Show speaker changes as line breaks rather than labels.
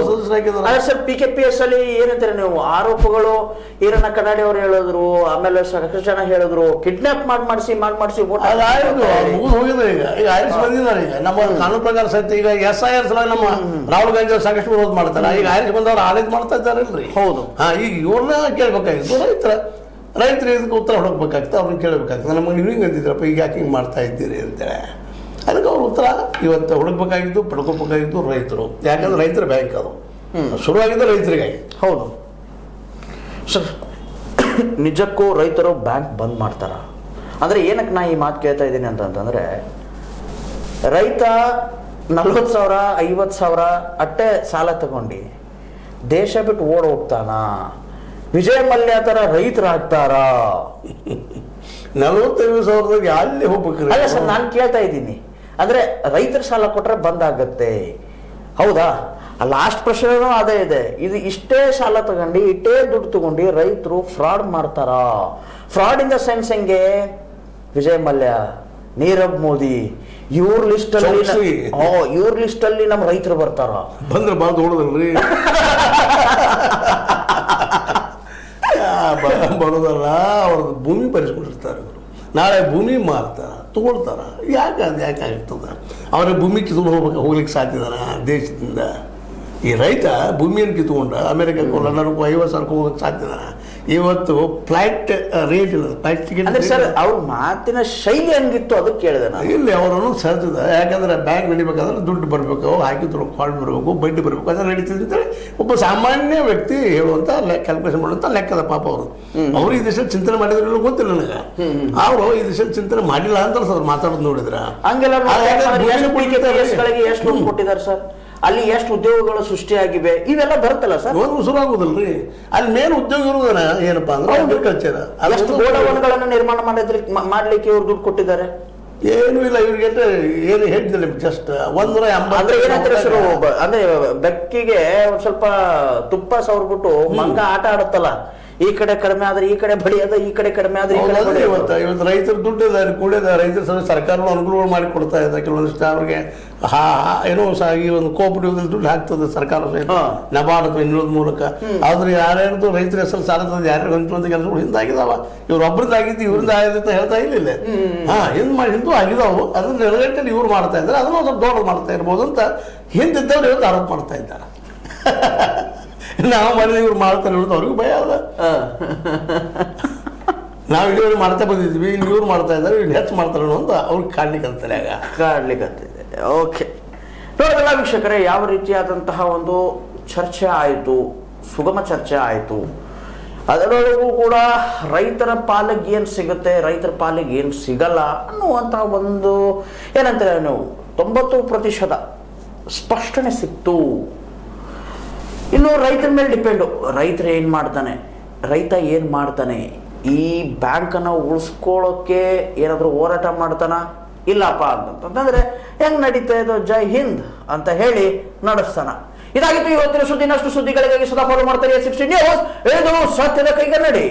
ಸದಸ್ಯರಾಗಿದ್ದಾರೆ.
Sir PKPS ಅಲ್ಲಿ ಏನಂತಾರೆ ನೀವು ಆರೋಪಗಳು ಈರಣ್ಣ ಕಡಾಡಿ ಅವರು ಹೇಳಿದ್ರು, ಆಮೇಲೆ ಸಾಕಷ್ಟು ಜನ ಹೇಳಿದ್ರು ಕಿಡ್ನಾಪ್ ಮಾಡಿಸಿ
ಹೋಗಿದ್ರೆ ಈಗ ಆರಿಸಿ ಬಂದಿದ್ದಾರೆ. ಈಗ ನಮ್ಮ ಕಾನೂನು ಪ್ರಕಾರ ಸಹಿತ ಈಗ SIR ಸಲ ನಮ್ಮ ರಾಹುಲ್ ಗಾಂಧಿ ಅವರು ಸಾಕಷ್ಟು ವಿರೋಧ ಮಾಡ್ತಾರೆ. ಈಗ ಆರಿಸಿ ಬಂದವರು ಆಡಳಿತ ಮಾಡ್ತಾ ಇದ್ದಾರಲ್ರಿ.
ಹೌದು.
ಈಗ ಇವ್ರನ್ನ ಕೇಳ್ಬೇಕಾಗಿತ್ತು. ರೈತರು ಇದಕ್ಕೆ ಉತ್ತರ ಹುಡುಕ್ಬೇಕಾಗ್ತದೆ, ಅವ್ರನ್ನ ಕೇಳಬೇಕಾಗ್ತದೆ. ನಮಗೆ ನೀವು ಹಿಂಗೆ ಅಂತಿದ್ರಪ್ಪ, ಈಗ ಯಾಕೆ ಹಿಂಗೆ ಮಾಡ್ತಾ ಇದ್ದೀರಿ ಅಂತೇಳಿ. ಅದಕ್ಕೆ ಅವ್ರ ಉತ್ತರ ಇವತ್ತು ಹುಡುಕ್ಬೇಕಾಗಿದ್ದು ಪಡ್ಕೋಬೇಕಾಗಿದ್ದು ರೈತರು. ಯಾಕಂದ್ರೆ ರೈತರ ಬ್ಯಾಂಕ್ ಅದು ಶುರುವಾಗಿದ್ದು ರೈತರಿಗಾಗಿ.
ಹೌದು ಸರ್. ನಿಜಕ್ಕೂ ರೈತರು ಬ್ಯಾಂಕ್ ಬಂದ್ ಮಾಡ್ತಾರ ಅಂದ್ರೆ ಏನಕ್ಕೆ ನಾ ಈ ಮಾತು ಕೇಳ್ತಾ ಇದ್ದೀನಿ ಅಂತಂದ್ರೆ, ರೈತ 40,000 50,000 ಅಟ್ಟೆ ಸಾಲ ತಗೊಂಡು ದೇಶ ಬಿಟ್ಟು ಓಡ್ ಹೋಗ್ತಾನ? ವಿಜಯ ಮಲ್ಯ ತರ ರೈತರಾಗ್ತಾರ?
45,000 ಅಲ್ಲಿ ಹೋಗ್ಬೇಕು.
ಅಲ್ಲ ಸರ್, ನಾನು ಕೇಳ್ತಾ ಇದ್ದೀನಿ ಅಂದ್ರೆ ರೈತರ ಸಾಲ ಕೊಟ್ರೆ ಬಂದಾಗತ್ತೆ, ಹೌದಾ? ಲಾಸ್ಟ್ ಪ್ರಶ್ನೆನೂ ಅದೇ ಇದೆ. ಇದು ಇಷ್ಟೇ ಸಾಲ ತಗೊಂಡು ಇಷ್ಟೇ ದುಡ್ಡು ತಗೊಂಡು ರೈತರು ಫ್ರಾಡ್ ಮಾಡ್ತಾರ? ಫ್ರಾಡ್ ಇನ್ ದ ಸೆನ್ಸ್ ಹೆಂಗೆ? ವಿಜಯ್ ಮಲ್ಯ, ನೀರವ್ ಮೋದಿ ಇವ್ರ ಲಿಸ್ಟ್ ಅಲ್ಲಿ ನಮ್ಮ ರೈತರು ಬರ್ತಾರ?
ಬಂದ್ರೆ ಬಾದ್ ಹೊಡದಲ್ರಿ. ಬರೋದಲ್ಲ, ಅವ್ರದ್ದು ಭೂಮಿ ಪರಿಸ್ಕೊಂಡಿರ್ತಾರೆ. ನಾಳೆ ಭೂಮಿ ಮಾರ್ತಾರ, ತಗೊಳ್ತಾರ. ಯಾಕೆ ಆಗ್ತದೆ? ಅವರ ಭೂಮಿ ಕಿತ್ಕೊಂಡು ಹೋಗ್ಲಿಕ್ಕೆ ಸಾಧ್ಯದಾನ ದೇಶದಿಂದ? ಈ ರೈತ ಭೂಮಿಯನ್ನು ಕಿತ್ಕೊಂಡ ಅಮೆರಿಕಕ್ಕೂ ಲಂಡನ್ಗೂ 50,000 ಹೋಗಕ್ಕೆ ಸಾಧ್ಯದಾನ? ಇವತ್ತು ಫ್ಲೈಟ್ ರೇಟ್ ಇಲ್ಲ, ಫ್ಲೈಟ್ ಟಿಕೆಟ್.
ಸರ್, ಅವ್ರ ಮಾತಿನ ಶೈಲಿ ಹೆಂಗಿತ್ತು ಅದು ಕೇಳಿದೆ ನಾನು.
ಇಲ್ಲಿ ಅವರನ್ನು ಸಹಜದ. ಯಾಕಂದ್ರೆ ಬ್ಯಾಂಕ್ ನಡಿಬೇಕಾದ್ರೆ ದುಡ್ಡು ಬರಬೇಕು, ಹಾಕಿದ್ರು ಕಾಲ್ ಬರಬೇಕು, ಬಡ್ಡಿ ಬರಬೇಕು, ಅದನ್ನ ನಡೀತದೆ ಅಂತೇಳಿ ಒಬ್ಬ ಸಾಮಾನ್ಯ ವ್ಯಕ್ತಿ ಹೇಳುವಂತ ಕ್ಯಾಲ್ಕುಲೇಷನ್ ಮಾಡುವಂತ ಲೆಕ್ಕದ ಪಾಪ ಅವರು. ಅವರು ಈ ದಿವಸ ಚಿಂತನೆ ಮಾಡಿದ್ರು ಗೊತ್ತಿಲ್ಲ ನನಗೆ. ಅವರು ಈ ದಿವಸ ಚಿಂತನೆ ಮಾಡಿಲ್ಲ ಅಂತ ಮಾತಾಡೋದು ನೋಡಿದ್ರ
ಹಂಗೆಲ್ಲ ಎಷ್ಟು ಕೊಟ್ಟಿದ್ದಾರೆ ಸರ್? ಅಲ್ಲಿ ಎಷ್ಟು ಉದ್ಯೋಗಗಳು ಸೃಷ್ಟಿಯಾಗಿವೆ ಇವೆಲ್ಲ ಬರುತ್ತಲ್ಲ ಸರ್?
ಶುರು ಆಗುದಲ್ರಿ. ಅಲ್ಲಿ ಮೇನ್ ಉದ್ಯೋಗ ಇರುವುದನ ಏನಪ್ಪಾ ಅಂದ್ರೆ ಅಗ್ರಿಕಲ್ಚರ್.
ಎಷ್ಟು ಗೋಡೌನ್ಗಳನ್ನು ನಿರ್ಮಾಣ ಮಾಡ್ಲಿಕ್ಕೆ ಇವ್ರು ದುಡ್ಡು ಕೊಟ್ಟಿದ್ದಾರೆ?
ಏನು ಇಲ್ಲ ಇವ್ರಿಗೆ. ಏನು ಹೇಳ್ತಿಲ್ಲ, ಜಸ್ಟ್
180. ಅಂದ್ರೆ ಬೆಕ್ಕಿಗೆ ಒಂದ್ ಸ್ವಲ್ಪ ತುಪ್ಪ ಸವರ್ಬಿಟ್ಟು ಮಂಗ ಆಟ ಆಡುತ್ತಲ್ಲ, ಈ ಕಡೆ ಕಡಿಮೆ ಆದ್ರೆ ಈ ಕಡೆ ಬಡಿಯೋದು, ಈ ಕಡೆ ಕಡಿಮೆ ಆದ್ರೆ
ಇವತ್ತು ರೈತರ ದುಡ್ಡು ಕೂಡಿದ ರೈತರ ಸರ್ಕಾರಗಳು ಅನುಕೂಲಗಳು ಮಾಡಿ ಕೊಡ್ತಾ ಇದೆ. ಕೆಲವೊಂದಿಷ್ಟು ಅವ್ರಿಗೆ ಏನೋ ಈ ಒಂದು ಕೋಆಪರೇಟಿವ್ ದುಡ್ಡು ಹಾಕ್ತದೆ ಸರ್ಕಾರ ನಬಾರ್ಡ್ ಅಥವಾ ಇನ್ನೊಂದು ಮೂಲಕ. ಆದ್ರೆ ಯಾರ್ಯಾರ್ದು ರೈತರ ಹೆಸರು ಸಾಲ ತಂದು ಯಾರ್ಯಾರು ಹಂಚುವಂತ ಕೆಲಸಗಳು ಹಿಂದಾಗಿದಾವ. ಇವ್ರು ಒಬ್ಬರದ್ದಾಗಿದ್ದು ಇವರಿಂದ ಆಗಿದ್ದು ಹೇಳ್ತಾ ಇಲ್ಲ. ಹಿಂದೂ ಆಗಿದಾವು. ಅದನ್ನ ನೆಲಗಟ್ಟಲ್ಲಿ ಇವ್ರು ಮಾಡ್ತಾ ಇದ್ದಾರೆ. ಅದನ್ನ ಸ್ವಲ್ಪ ದೊಡ್ಡ ಮಾಡ್ತಾ ಇರ್ಬೋದು ಅಂತ ಹಿಂದಿದ್ದವ್ರು ಇವತ್ತು ಆರೋಪ ಮಾಡ್ತಾ ಇದ್ದಾರೆ. ನಾವು ಮಾಡಿದ್ರೆ ಇವ್ರು ಮಾಡ್ತಾರೆ ಹೇಳೋದು ಅವ್ರಿಗೂ ಭಯ ಅದ. ನಾವು ಇಲ್ಲಿವರೆಗೆ ಮಾಡ್ತಾ ಬಂದಿದ್ವಿ, ಇಲ್ಲಿ ಇವ್ರು ಮಾಡ್ತಾ ಇದ್ದಾರೆ, ಇವ್ರು ಹೆಚ್ಚು ಮಾಡ್ತಾರೆ ಅಂತ ಅವ್ರಿಗೆ ಕಾಡ್ಲಿಕ್ಕಂತಾರೆ.
ಓಕೆ, ನೋಡೋದಲ್ಲ ವೀಕ್ಷಕರೇ, ಯಾವ ರೀತಿಯಾದಂತಹ ಒಂದು ಚರ್ಚೆ ಆಯಿತು, ಸುಗಮ ಚರ್ಚೆ ಆಯಿತು. ಅದರೊಳಗೂ ಕೂಡ ರೈತರ ಪಾಲಿಗೆ ಏನು ಸಿಗುತ್ತೆ, ರೈತರ ಪಾಲಿಗೆ ಏನು ಸಿಗಲ್ಲ ಅನ್ನುವಂತಹ ಒಂದು ಏನಂತಾರೆ ನೀವು 90% ಸ್ಪಷ್ಟನೆ ಸಿಕ್ತು. ಇನ್ನು ರೈತರ ಮೇಲೆ ಡಿಪೆಂಡು. ರೈತರು ಏನು ಮಾಡ್ತಾನೆ, ರೈತ ಏನು ಮಾಡ್ತಾನೆ, ಈ ಬ್ಯಾಂಕನ್ನು ಉಳಿಸ್ಕೊಳ್ಳೋಕ್ಕೆ ಏನಾದರೂ ಹೋರಾಟ ಮಾಡ್ತಾನ ಇಲ್ಲಪ್ಪ ಅಂತಂತಂದ್ರೆ ಹೆಂಗೆ ನಡೀತಾ ಇದು ಜೈ ಹಿಂದ್ ಅಂತ ಹೇಳಿ ನಡೆಸ್ತಾನ. ಇದಾಗಿತ್ತು ಇವತ್ತಿನ ಸುದ್ದಿ. ಇನ್ನಷ್ಟು ಸುದ್ದಿಗಳಿಗಾಗಿ ಸದಾ ಫಾಲೋ ಮಾಡ್ತಾರೆ 60 ನ್ಯೂಸ್. ಇದು ಸತ್ಯದ ಕೈಗನ್ನಡಿ.